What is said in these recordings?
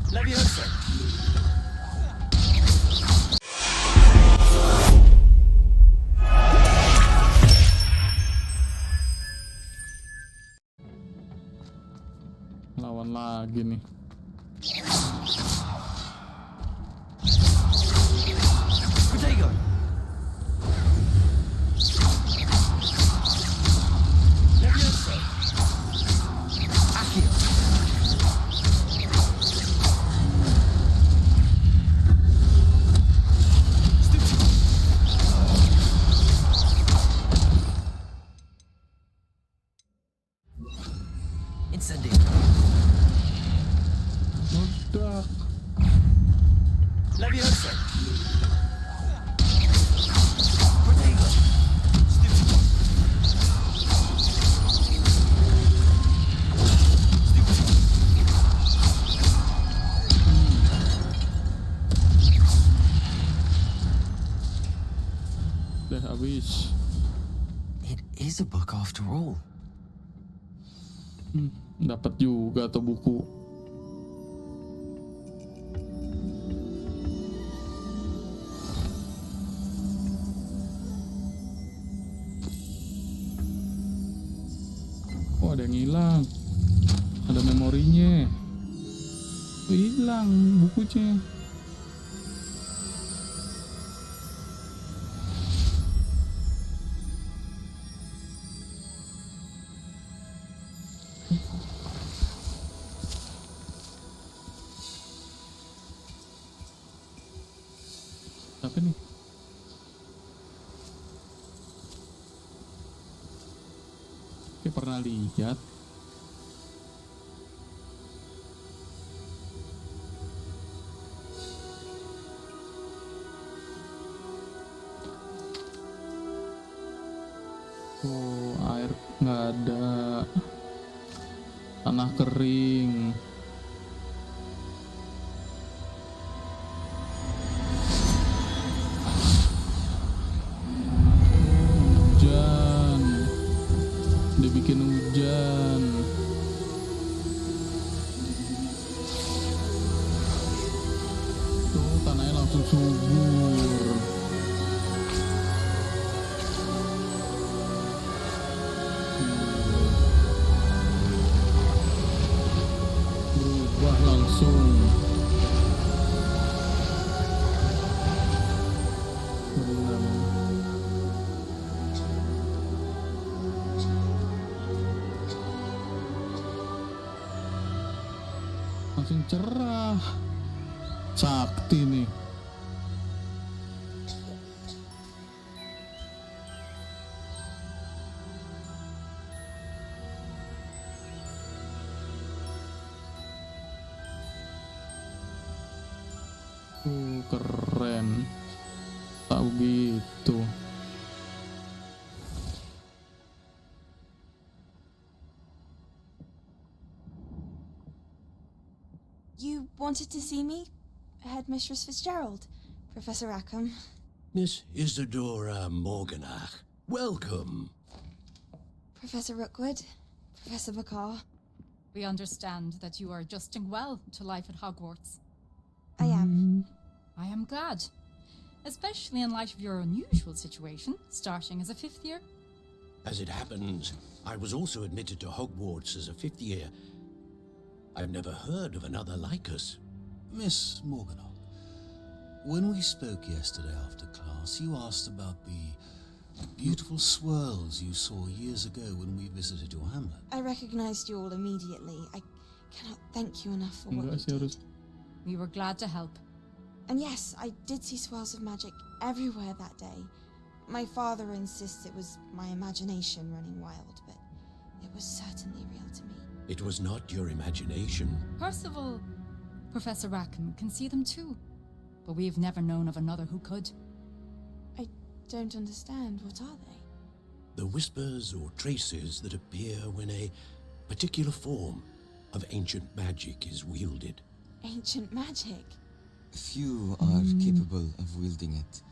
Leviosa. Lawan lagi nih. Protego. Leviosa. Accio. Incendio. Meledak. Leviosa. Protego. Udah habis. It is a book after all. Dapat juga tuh buku. Oh, ada yang hilang. Ada memorinya. Oh, hilang bukunya. Apa nih? Kayak pernah lihat. Oh, air nggak ada. Tanah kering. Hujan. Dibikin hujan. Tuh, tanahnya langsung subur. Berubah langsung. Berenang. Langsung cerah. Sakti nih. Keren. Tak begitu. You wanted to see me? Headmistress Fitzgerald, Professor Rackham. Miss Isadora Morganach, welcome. Professor Rookwood, Professor Bakar. We understand that you are adjusting well to life at Hogwarts. I am. I am glad, especially in light of your unusual situation, starting as a fifth year. As it happens, I was also admitted to Hogwarts as a fifth year. I've never heard of another like us. Miss Morganock, when we spoke yesterday after class, you asked about the beautiful swirls you saw years ago when we visited your hamlet. I recognized you all immediately. I cannot thank you enough for what Enggak you sih harus. did. We were glad to help. And yes, I did see swirls of magic everywhere that day. My father insists it was my imagination running wild, but it was certainly real to me. It was not your imagination. Percival, Professor Rackham can see them too, but we've never known of another who could. I don't understand. What are they? The whispers or traces that appear when a particular form of ancient magic is wielded. Ancient magic? Few are capable of wielding it.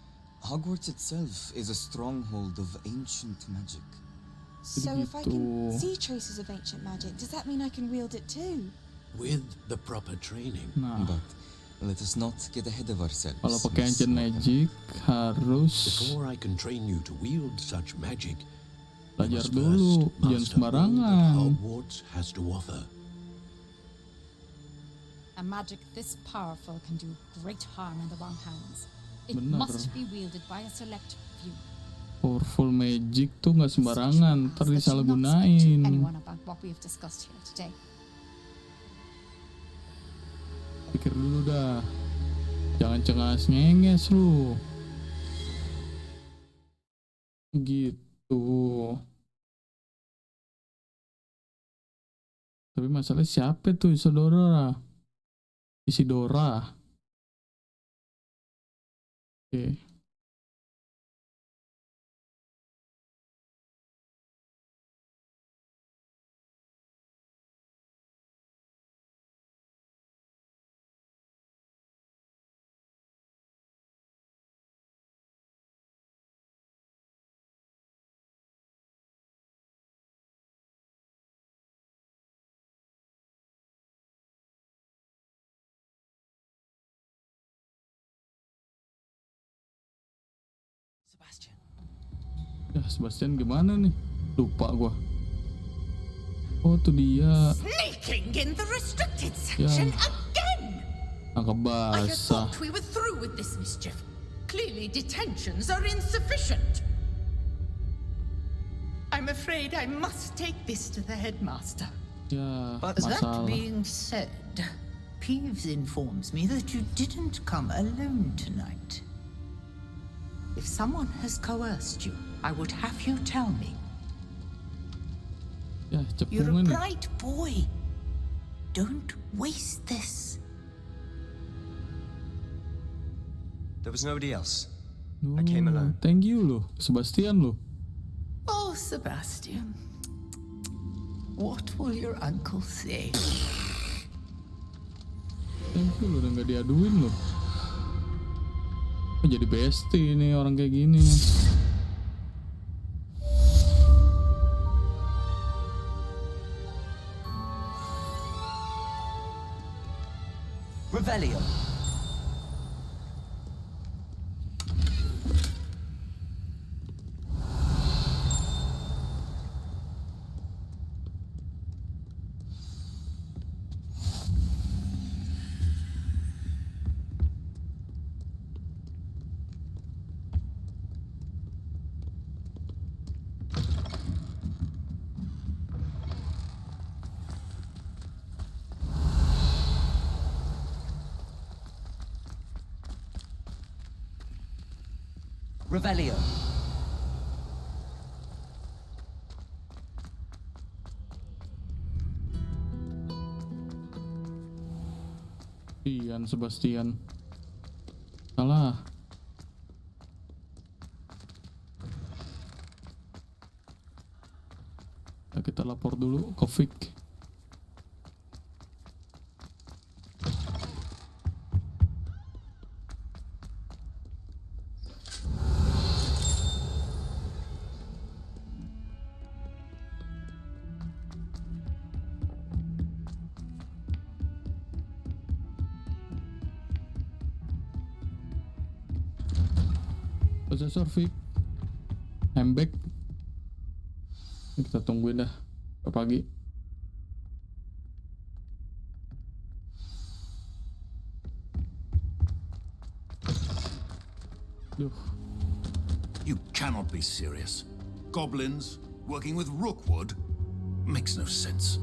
Hogwarts itself is a stronghold of ancient magic. So if I can see traces of ancient magic, does that mean I can wield it too? With the proper training. Nah, But let us not get ahead of ourselves. kalau pakai Miss ancient magic harus Before I can train you to wield such magic, you belajar must dulu, first jangan master all that sembarangan. Hogwarts has to offer. A magic this powerful can do great harm in the wrong hands. It Benar. must be wielded by a select few. Powerful magic tuh nggak sembarangan, ntar That you'll not speak to disalahgunain. anyone about what we have discussed here today. Pikir dulu dah, jangan cengas ngenges lu. Gitu. Tapi masalahnya siapa tuh Isidora? Isidora. Oke. Sebastian. Ya, Sebastian gimana nih? Lupa gua. Oh, tuh dia. Sneaking in the restricted section again! Nangkep I had basah. thought we were through with this mischief. Clearly detentions are insufficient. I'm afraid I must take this to the headmaster. Ya, But that masalah. being said, Peeves informs me that you didn't come alone tonight. If someone has coerced you, I would have you tell me. Ya, You're a cepungan nih. bright boy. Don't waste this. There was nobody else. Oh, I came alone. Thank you loh, Sebastian loh. Oh, Sebastian. What will your uncle say? Thank you loh, udah nggak diaduin loh. Kok jadi bestie nih orang kayak gini. Revelio. Revelio. Sebastian. Salah. Nah, kita lapor dulu ke Vic. Profesor Vic, I'm back. Kita tungguin dah ke pagi. Duh, You cannot be serious. Goblins working with Rookwood makes no sense.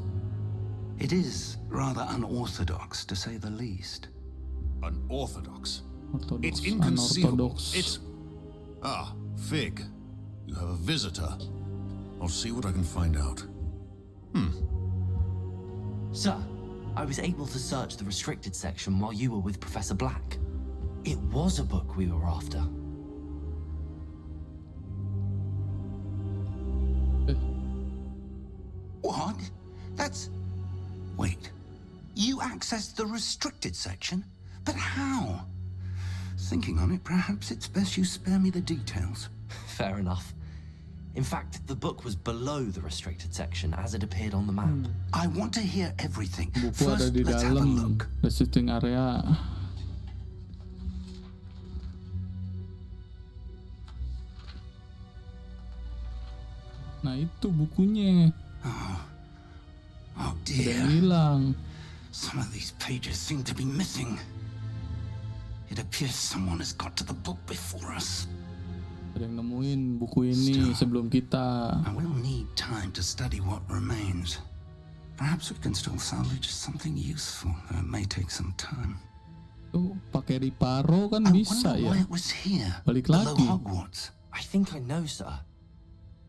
It is rather unorthodox, to say the least. Unorthodox. ortodoks, It's inconceivable. unortodoks. It's... Ah, Fig. You have a visitor. I'll see what I can find out. Sir, I was able to search the restricted section while you were with Professor Black. It was a book we were after. What? That's... Wait. You accessed the restricted section? But how? Thinking on it, perhaps it's best you spare me the details. Fair enough. In fact, the book was below the restricted section as it appeared on the map. I want to hear everything. Buku ada First, di let's have a dalam look. restricting area. Nah itu bukunya. Oh Ada dear. yang hilang. Some of these pages seem to be missing. It appears someone has got to the book before us. Ada yang nemuin buku ini sebelum kita. I will need time to study what remains. Perhaps we can still salvage something useful, though it may take some time. Tuh pakai riparo kan I bisa wonder ya. why it was here, Balik below lagi. Hogwarts. I think I know, sir.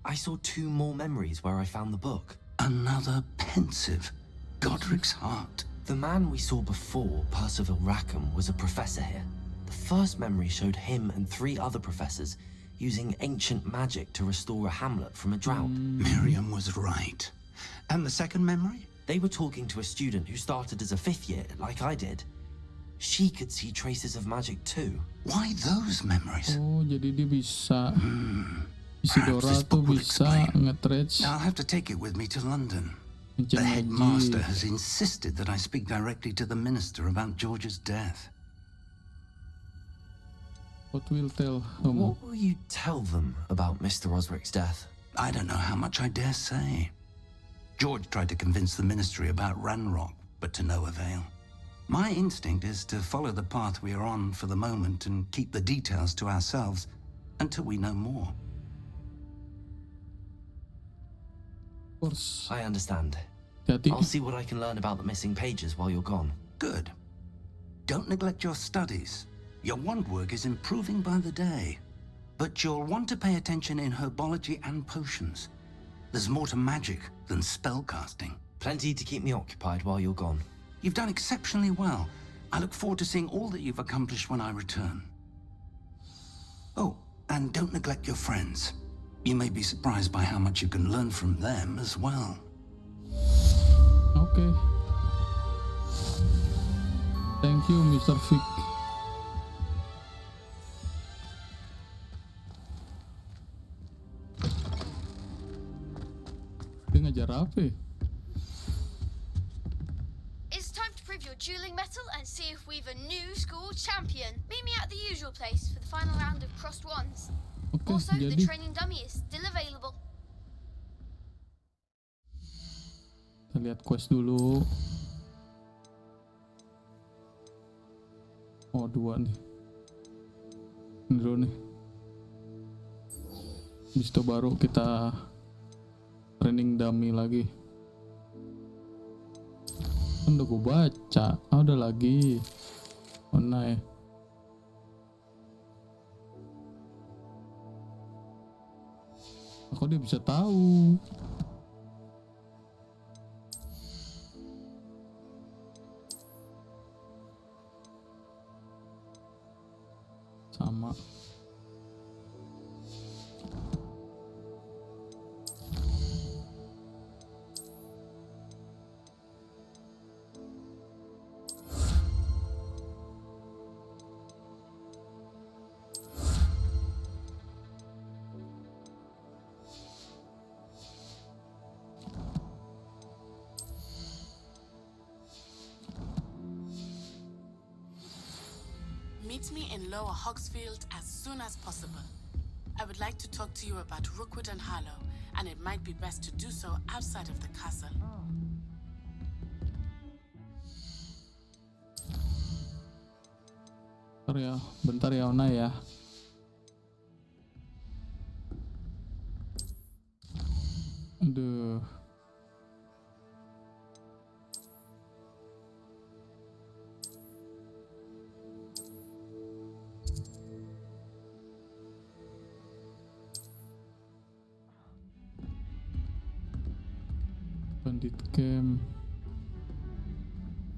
I saw 2 more memories where I found the book. Another pensive, Godric's heart. The man we saw before, Percival Rackham, was a professor here. The first memory showed him and 3 other professors using ancient magic to restore a hamlet from a drought. Miriam was right. And the second memory? They were talking to a student who started as a 5th year, like I did. She could see traces of magic too. Why those memories? Oh jadi dia bisa. Perhaps Isidora this tuh book will bisa explain. nge-trade I'll have to take it with me to London. ancient The headmaster magic. has insisted that I speak directly to the minister about George's death. What will tell him? What will you tell them about Mr. Osric's death? I don't know how much I dare say. George tried to convince the ministry about Ranrock, but to no avail. My instinct is to follow the path we are on for the moment and keep the details to ourselves until we know more. Of course. I understand. Hati. I'll see what I can learn about the missing pages while you're gone. Good. Don't neglect your studies. Your wand work is improving by the day. But you'll want to pay attention in herbology and potions. There's more to magic than spellcasting. Plenty to keep me occupied while you're gone. You've done exceptionally well. I look forward to seeing all that you've accomplished when I return. Oh, and don't neglect your friends. You may be surprised by how much you can learn from them as well. Okay. Thank you, Mr. Vic. Dia ngajar apa ya? It's time to prove your dueling mettle and see if we've a new school champion. Meet me at the usual place for the final round of crossed wands. Oke, Also, the jadi training dummy is still available. kita lihat quest dulu. Oh, 2 nih. Ini dulu nih. Habis itu baru kita training dummy lagi. Kan udah gue baca. Ah, udah lagi. Oh, nah ya. Kok dia bisa tahu? Sama. Meet me in Lower Hogsfield as soon as possible. I would like to talk to you about Rookwood and Harlow, and it might be best to do so outside of the castle. Bentar ya Ona ya. Aduh. Bandit camp.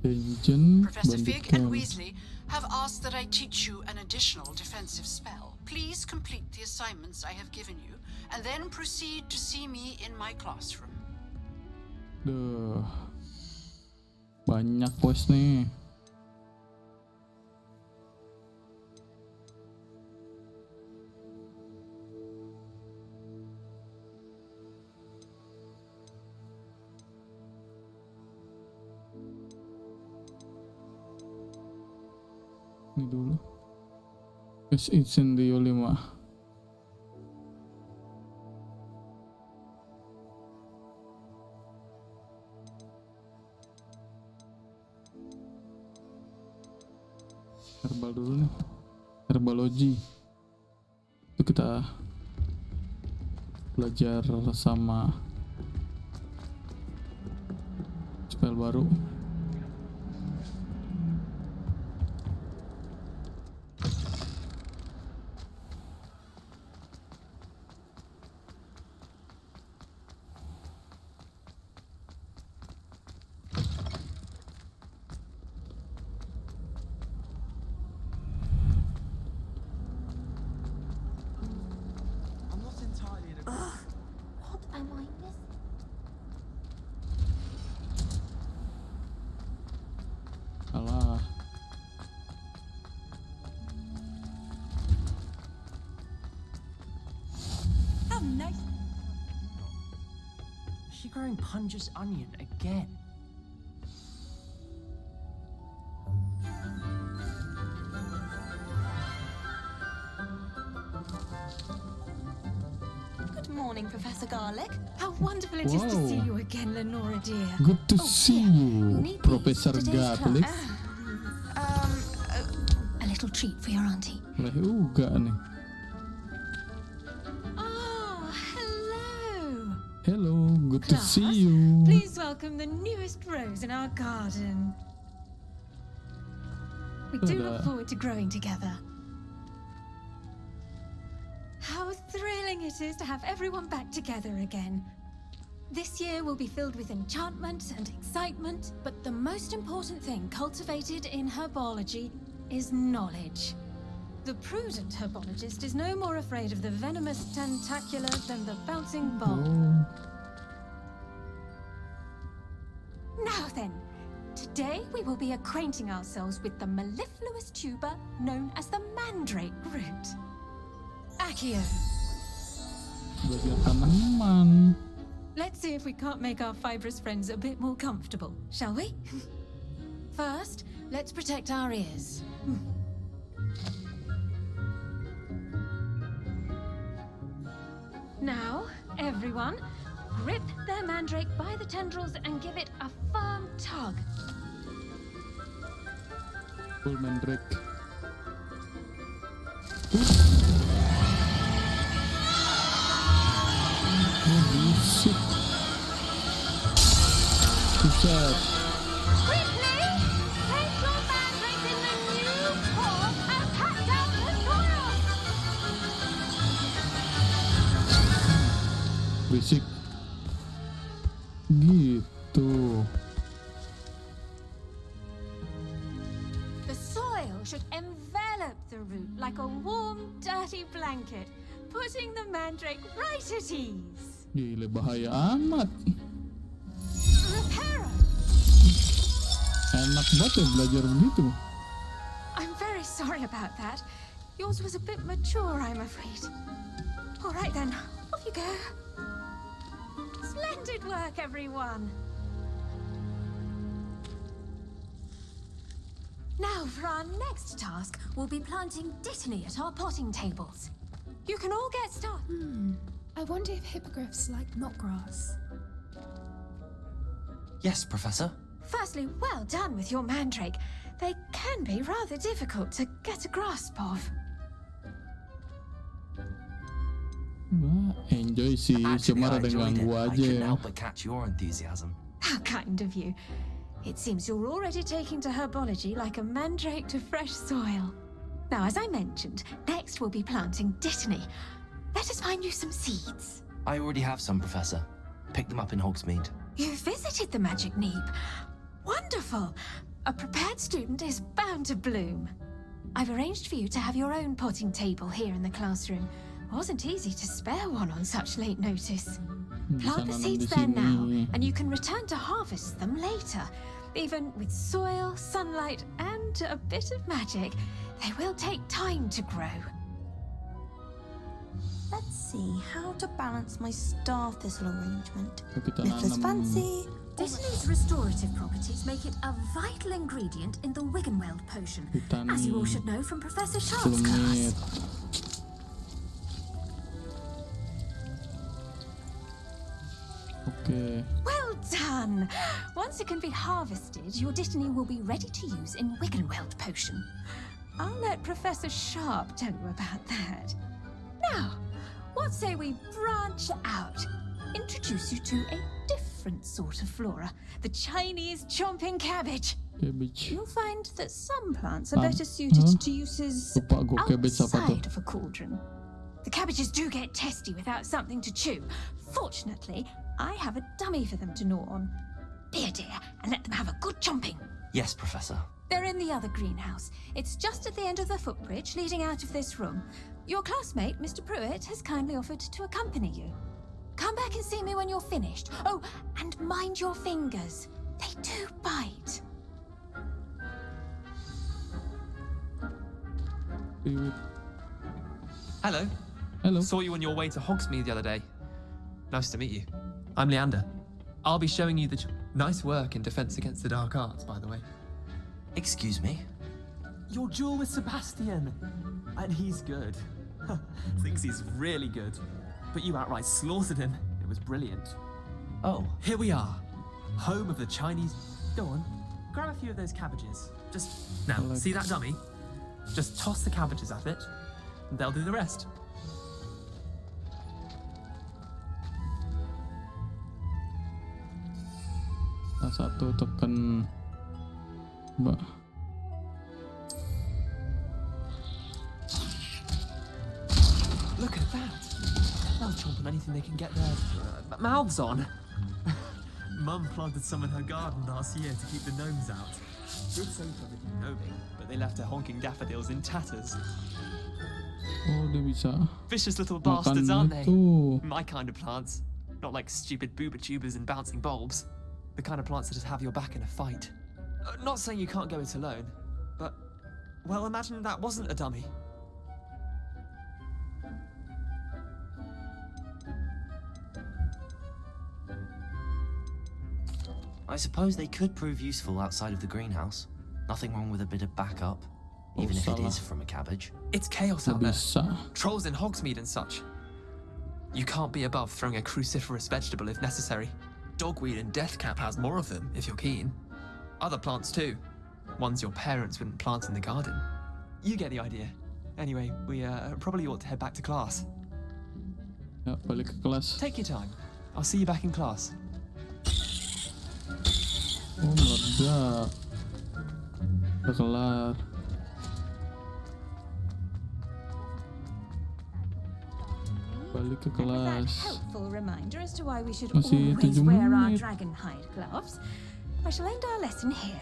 Dungeon. Professor Bandit Fig camp. and Weasley have asked that I teach you an additional defensive spell. Please complete the assignments I have given you, and then proceed to see me in my classroom. Duh. Banyak quest nih. Ini dulu. Cash incendio 5. Herbal dulu nih. Herbalogy. Itu kita belajar sama spell baru. What am I missing? Alah. Oh, nice. Is she growing Punja's onion again? Good morning, Professor Garlic. How wonderful it is to see you again, Lenora dear. Good to see you, Need Professor these for today's Garlic. A little treat for your auntie. Boleh juga nih. Oh, hello. Hello, good to Class, see you. Please welcome the newest rose in our garden. We do look forward to growing together. How thrilling it is to have everyone back together again. This year will be filled with enchantment and excitement, but the most important thing cultivated in herbology is knowledge. The prudent herbologist is no more afraid of the venomous tentacular than the bouncing ball. Now then, today we will be acquainting ourselves with the mellifluous tuber known as the mandrake root. Accio. Belajar tanaman. Let's see if we can't make our fibrous friends a bit more comfortable, shall we? First, let's protect our ears. Now, everyone, grip their mandrake by the tendrils and give it a firm tug. Full mandrake. Oh, busuk. Pusat. Quickly! Place your mandrake in the new pot and cut down the soil! Berisik. Gitu. The soil should envelop the root like a warm, dirty blanket, putting the mandrake right at ease. Gila, bahaya amat. Reparo! Enak banget ya belajar begitu. I'm very sorry about that. Yours was a bit mature, I'm afraid. All right then, off you go. Splendid work, everyone. Now, for our next task, we'll be planting dittany at our potting tables. You can all get started. I wonder if hippogriffs like knotgrass. Yes, Professor. Firstly, well done with your mandrake. They can be rather difficult to get a grasp of. Wah, enjoy sih, Actually, cuma I ada enjoyed ganggu it. I aja couldn't ya. help but catch your enthusiasm. How kind of you. It seems you're already taking to herbology like a mandrake to fresh soil. Now, as I mentioned, next we'll be planting dittany. Let us find you some seeds. I already have some, Professor. Picked them up in Hogsmeade. You visited the Magic Neep. Wonderful. A prepared student is bound to bloom. I've arranged for you to have your own potting table here in the classroom. Wasn't easy to spare one on such late notice. Plant the seeds there now, and you can return to harvest them later. Even with soil, sunlight, and a bit of magic, they will take time to grow. Let's see how to balance my star thistle arrangement. So kita Niffler's nanam fancy, Dittany's restorative properties make it a vital ingredient in the Wiggenweld potion, as you all should know from Professor Sharp's class. Okay. Well done! Once it can be harvested, your Dittany will be ready to use in Wiggenweld potion. I'll let Professor Sharp tell you about that. Now, what say we branch out? Introduce you to a different sort of flora, the Chinese chomping cabbage. Cabbage. You'll find that some plants are better suited to uses outside of a cauldron. The cabbages do get testy without something to chew. Fortunately, I have a dummy for them to gnaw on. Be a dear and let them have a good chomping. Yes, Professor. They're in the other greenhouse. It's just at the end of the footbridge leading out of this room. Your classmate, Mr. Pruitt, has kindly offered to accompany you. Come back and see me when you're finished. Oh, and mind your fingers. They do bite. Hello. Hello. Saw you on your way to Hogsmeade the other day. Nice to meet you. I'm Leander. I'll be showing you the nice work in Defense Against the Dark Arts, by the way. Excuse me? Your duel with Sebastian. And he's good. Thinks he's really good. But you outright slaughtered him. It was brilliant. Oh. Here we are. Home of the Chinese... Go on. Grab a few of those cabbages. Just... Now, see that dummy? Just toss the cabbages at it, and they'll do the rest. Nah, satu tekan Mbak. Look at that. They'll chomp on anything they can get their mouths on. Mum planted some in her garden last year to keep the gnomes out. Good so for the gnoming, but they left her honking daffodils in tatters. Oh, dia bisa Vicious little makan bastards, aren't they? itu. My kind of plants. Not like stupid booba tubers and bouncing bulbs. The kind of plants that just have your back in a fight. Not saying you can't go it alone, but... Well, imagine that wasn't a dummy. I suppose they could prove useful outside of the greenhouse. Nothing wrong with a bit of backup, even if it is from a cabbage. It's chaos out there. Trolls in Hogsmeade and such. You can't be above throwing a cruciferous vegetable if necessary. Dogweed and deathcap has more of them, if you're keen. Other plants too. Ones your parents wouldn't plant in the garden. You get the idea. Anyway, we probably ought to head back to class. Ya, balik ke kelas. Take your time. I'll see you back in class. Oh, meledak. Udah kelar. Balik ke kelas. Helpful reminder as to why we should Masih always 7 wear our menit. dragon hide gloves. I shall end our lesson here.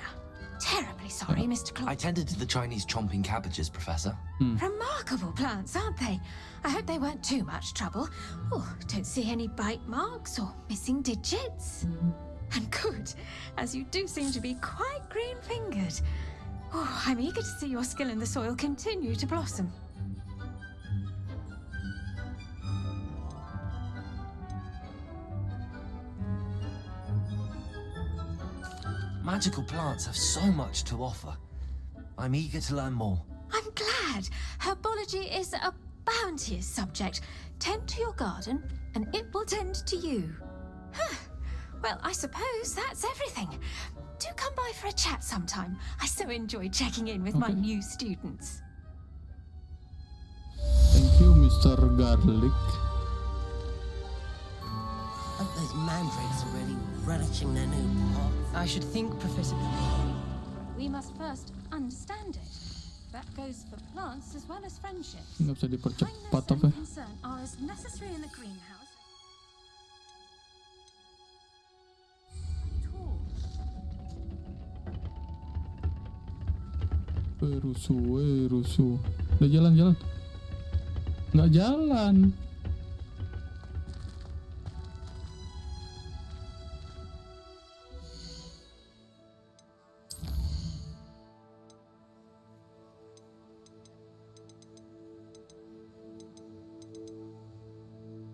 Terribly sorry, Mr. Clark. I tended to the Chinese chomping cabbages, Professor. Remarkable plants, aren't they? I hope they weren't too much trouble. Oh, don't see any bite marks or missing digits. And good, as you do seem to be quite green-fingered. Oh, I'm eager to see your skill in the soil continue to blossom. Magical plants have so much to offer. I'm eager to learn more. I'm glad. Herbology is a bounteous subject. Tend to your garden, and it will tend to you. Huh. Well, I suppose that's everything. Do come by for a chat sometime. I so enjoy checking in with my new students. Thank you, Mr. Garlic. Hope those mandrakes are really relishing their new pot. I should think, Professor. We must first understand it. That goes for plants as well as friendships. Nggak bisa dipercepat Kindness apa? and concern are as necessary in the greenhouse. Rusuh. Udah jalan. Nggak jalan.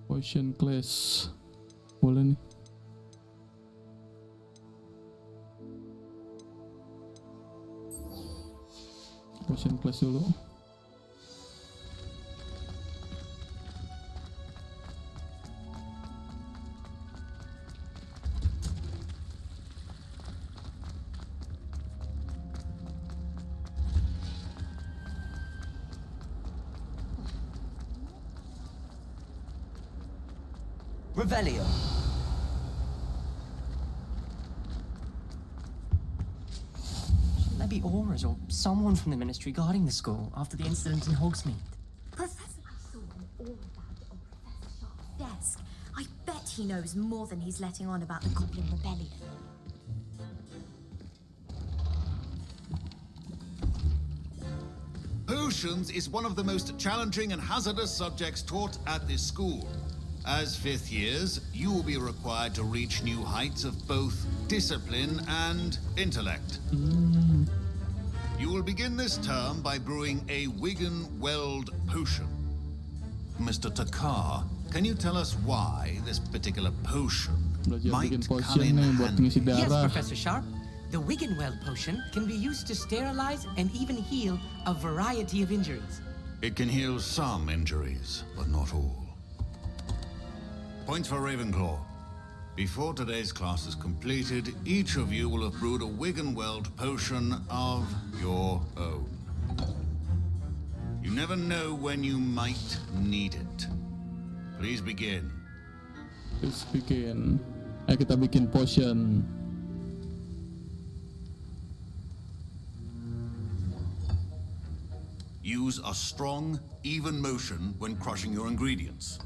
Potion class. Boleh nih. Potion plus dulu. Revelio. Shouldn't there be auras or someone from the ministry guarding the school after the incident in Hogsmeade? Professor, I saw an aura bag on Professor Sharp's desk. I bet he knows more than he's letting on about the Goblin Rebellion. Potions is one of the most challenging and hazardous subjects taught at this school. As fifth years, you will be required to reach new heights of both discipline and intellect. You will begin this term by brewing a Wigan-Weld potion. Mr. Takar, can you tell us why this particular potion might come in handy? Yes, Professor Sharp. The Wigan-Weld potion can be used to sterilize and even heal a variety of injuries. It can heal some injuries, but not all. Points for Ravenclaw. Before today's class is completed, each of you will have brewed a Wigan-Weld potion of your own. You never know when you might need it. Please begin. Please begin. Ayo kita bikin potion. Use a strong, even motion when crushing your ingredients.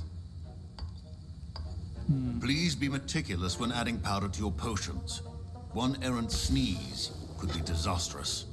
Please be meticulous when adding powder to your potions. One errant sneeze could be disastrous.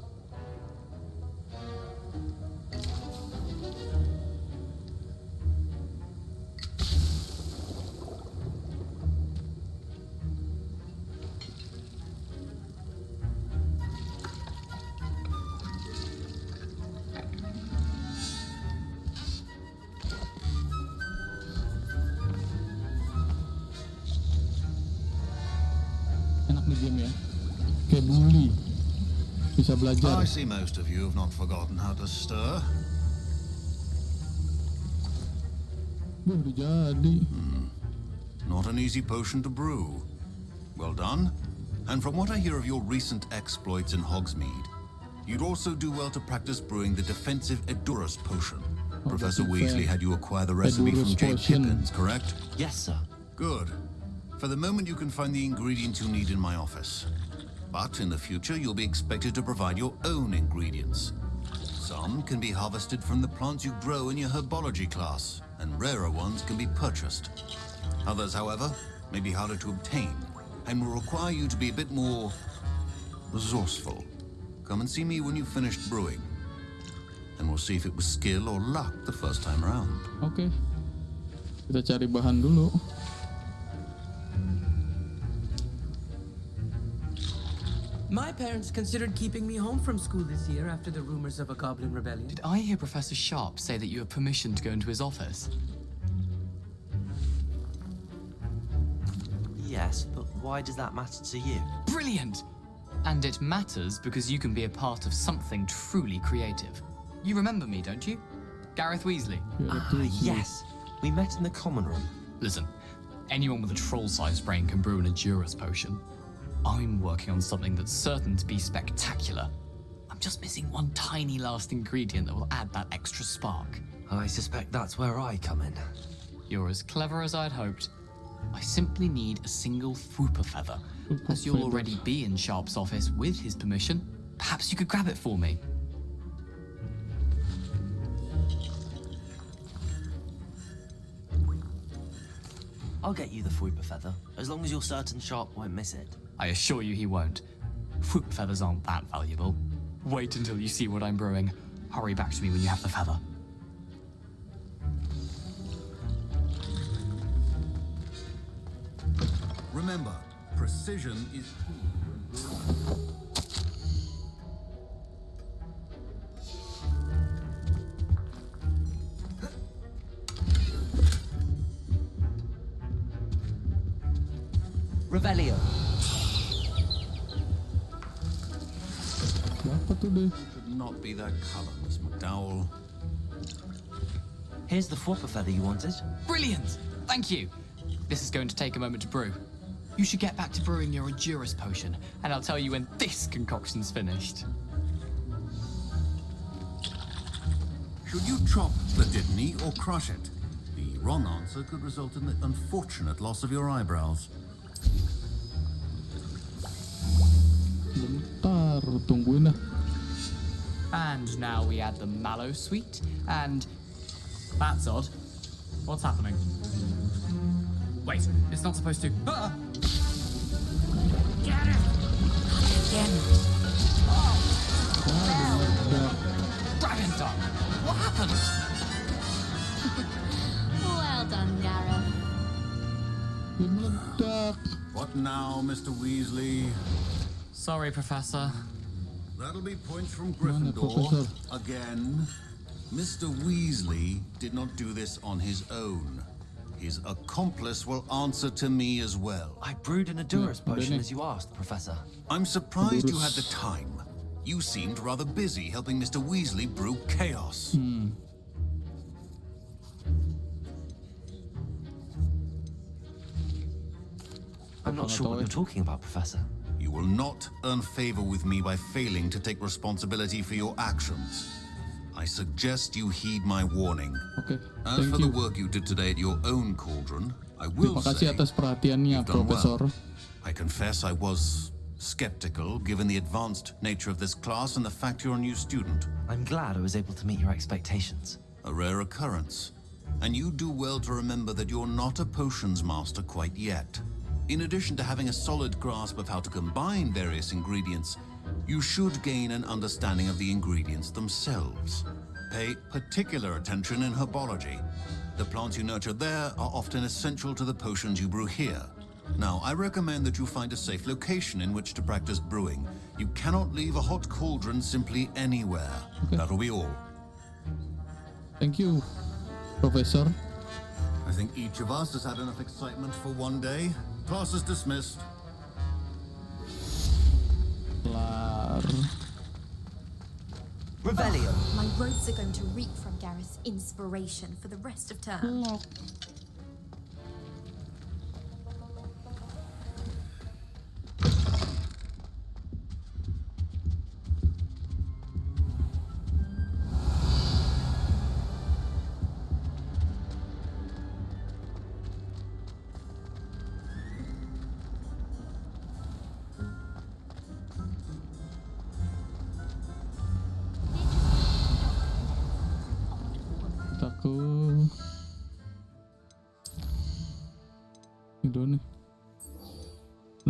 Enak nih game ya. Kayak bully. Bisa belajar. I see most of you have not forgotten how to stir. Udah jadi. Not an easy potion to brew. Well done. And from what I hear of your recent exploits in Hogsmeade, you'd also do well to practice brewing the defensive Edurus potion. Professor Weasley had you acquire the recipe from Jane Pippins, correct? Yes, sir. Good. For the moment, you can find the ingredients you need in my office. But in the future, you'll be expected to provide your own ingredients. Some can be harvested from the plants you grow in your herbology class, and rarer ones can be purchased. Others, however, may be harder to obtain, and will require you to be a bit more resourceful. Come and see me when you've finished brewing, and we'll see if it was skill or luck the first time around. Oke. Kita cari bahan dulu. My parents considered keeping me home from school this year after the rumors of a Goblin Rebellion. Did I hear Professor Sharp say that you have permission to go into his office? Yes, but why does that matter to you? Brilliant! And it matters because you can be a part of something truly creative. You remember me, don't you? Gareth Weasley. Yes. We met in the common room. Listen, anyone with a troll-sized brain can brew an Edurus potion. I'm working on something that's certain to be spectacular. I'm just missing one tiny last ingredient that will add that extra spark. I suspect that's where I come in. You're as clever as I'd hoped. I simply need a single Fwooper feather. As you'll already be in Sharp's office with his permission, perhaps you could grab it for me. I'll get you the Fwooper feather, as long as you're certain Sharp won't miss it. I assure you he won't. Fwooper feathers aren't that valuable. Wait until you see what I'm brewing. Hurry back to me when you have the feather. Remember, precision is Revelio. Dapat itu deh. Should not be that color, Miss McDowell. Here's the flopper feather you wanted. Brilliant! Thank you. This is going to take a moment to brew. You should get back to brewing your Endurus potion, and I'll tell you when this concoction's finished. Should you chop the Didney or crush it? The wrong answer could result in the unfortunate loss of your eyebrows. Bentar, tungguin dah. And now we add the mallow sweet, and that's odd. What's happening? Wait, it's not supposed to. Ah! Get it! Again. Oh. Dragon tongue. What happened? Well done, Gareth. What now, Mr. Weasley? Sorry, Professor. That'll be points from Gryffindor. Again. Mr. Weasley did not do this on his own. His accomplice will answer to me as well. I brewed an Endurus potion as you asked, Professor. I'm surprised you had the time. You seemed rather busy helping Mr. Weasley brew chaos. I'm not sure what you're talking about, Professor. You will not earn favor with me by failing to take responsibility for your actions. I suggest you heed my warning. Okay, As for the work you did today at your own cauldron, I will Terima kasih say atas perhatiannya, you've done Profesor. well. I confess I was skeptical given the advanced nature of this class and the fact you're a new student. I'm glad I was able to meet your expectations. A rare occurrence. And you do well to remember that you're not a potions master quite yet. In addition to having a solid grasp of how to combine various ingredients, you should gain an understanding of the ingredients themselves. Pay particular attention in herbology. The plants you nurture there are often essential to the potions you brew here. Now, I recommend that you find a safe location in which to practice brewing. You cannot leave a hot cauldron simply anywhere. That'll be all. Thank you, Professor. I think each of us has had enough excitement for one day. Class is dismissed. Kelar. Revelio. My robes are going to reek from Gareth's inspiration for the rest of term. Kita ke itu nih.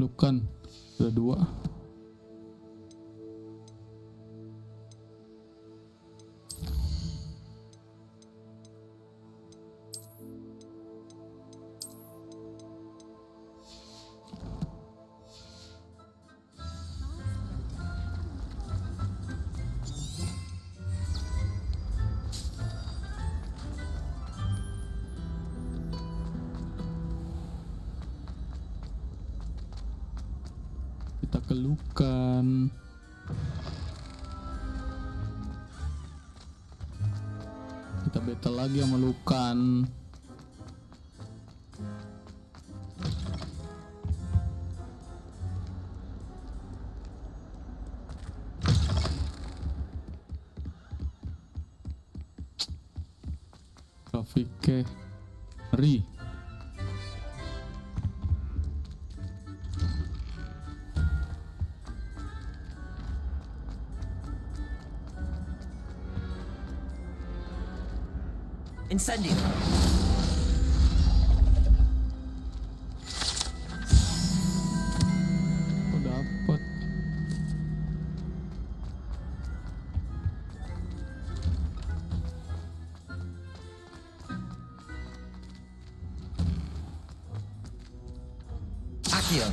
Lukan ada 2. Kita ke Lukan. Kita battle lagi sama Lukan. Rafike Ri. Incendio. Oh, dapat. Accio.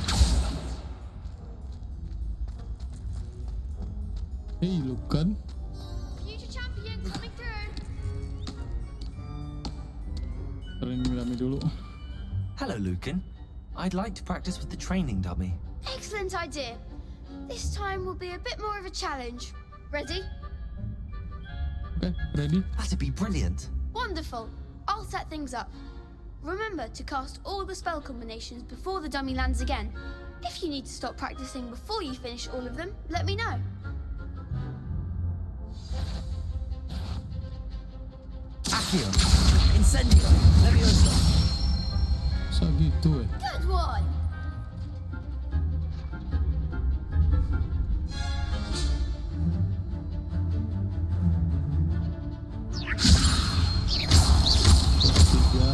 Hey, Lukan. Future champion coming through. Training dummy dulu. Hello, Lucan. I'd like to practice with the training dummy. Excellent idea. This time will be a bit more of a challenge. Ready? Okay, ready? That'd be brilliant. Wonderful. I'll set things up. Remember to cast all the spell combinations before the dummy lands again. If you need to stop practicing before you finish all of them, let me know. Accio. Incendio. Leviosa. Masa gitu Good one.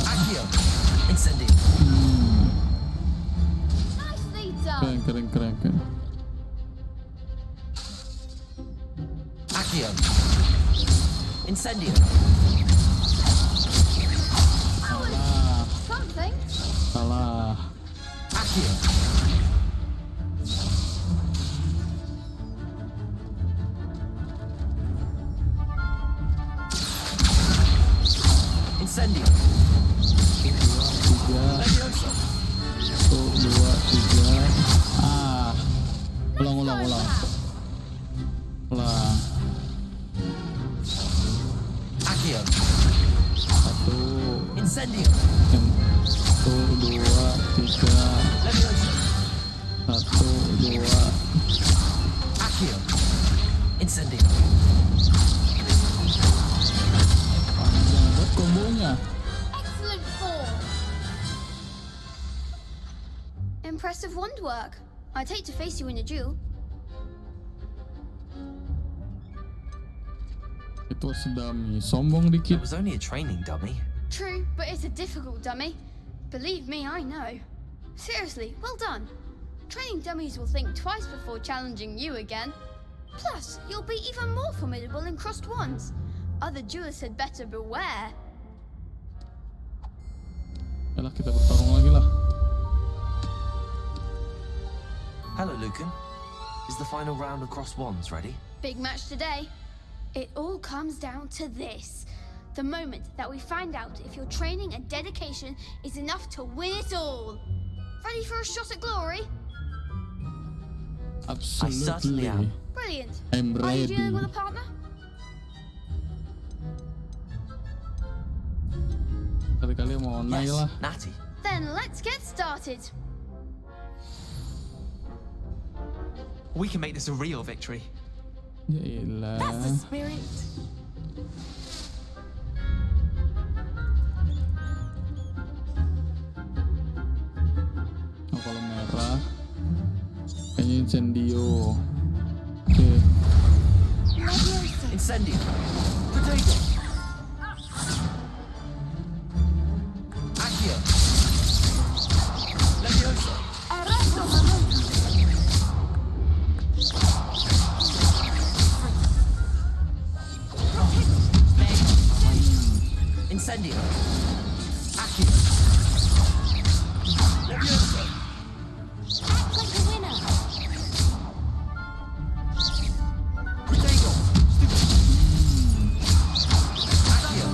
Accio. Incendio. Nicely done. Keren. Accio. Incendio. Something. Salah. Accio. Incendio. 3, Leviosa. 1, 2, 3. Ulang. Accio. 1, Incendio. 1, 2, 3. Leviosa. 1, 2. Accio. Incendio. Panjang banget kombonya. Excellent form. Impressive wand work. I'd hate to face you in a duel. Itu dummy. Sombong dikit. It was only a training dummy. True, but it's a difficult dummy. Believe me, I know. Seriously, well done. Training dummies will think twice before challenging you again. Plus, you'll be even more formidable in crossed wands. Other duelists had better beware. Yalah, kita bertarung lagi lah. Hello, Lucan. Is the final round of cross wands ready? Big match today. It all comes down to this. The moment that we find out if your training and dedication is enough to win it all. Ready for a shot at glory? Absolutely. I certainly am. Brilliant. I'm Are you ready. dealing with a partner? Kali-kali mau naik lah. Natty. Then let's get started. We can make this a real victory. Yaelah. That's the spirit. Oh, kalau merah kayaknya incendio. Oke. Incendio. Potato. Accio. Leviosa. Incendio. Accio. Leviosa. Act like a winner. Potato. Accio.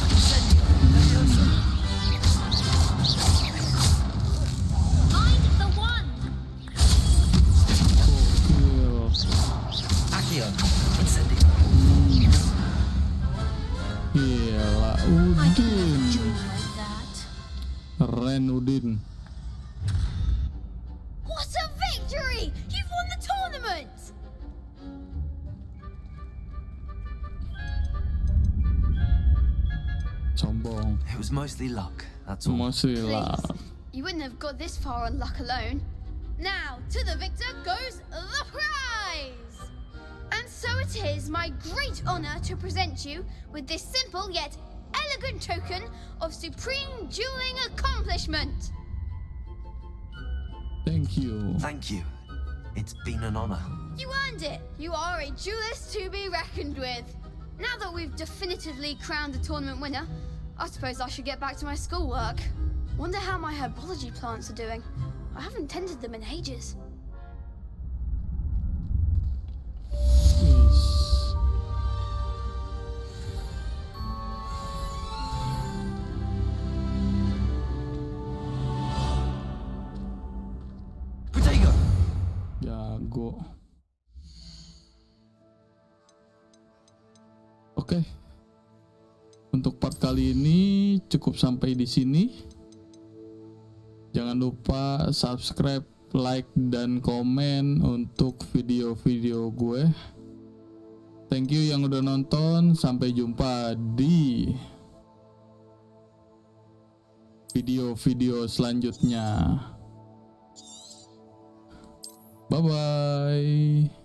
Incendio. Leviosa. Mind the one. Gokil. Accio. Incendio. Gila, I can Udin. never duel like that. Keren Udin. What a victory! You've won the tournament! Sombong. It was mostly luck, that's all. Masih lah. You wouldn't have got this far on luck alone. Now, to the victor goes the prize! And so it is my great honor to present you with this simple yet elegant token of supreme dueling accomplishment. Thank you. Thank you. It's been an honor. You earned it. You are a duelist to be reckoned with. Now that we've definitively crowned the tournament winner, I suppose I should get back to my schoolwork. Wonder how my herbology plants are doing. I haven't tended them in ages. Jago. Oke. Untuk part kali ini cukup sampai di sini. Jangan lupa subscribe, like, dan komen untuk video-video gue. Thank you yang udah nonton. Sampai jumpa di video-video selanjutnya. Bye-bye.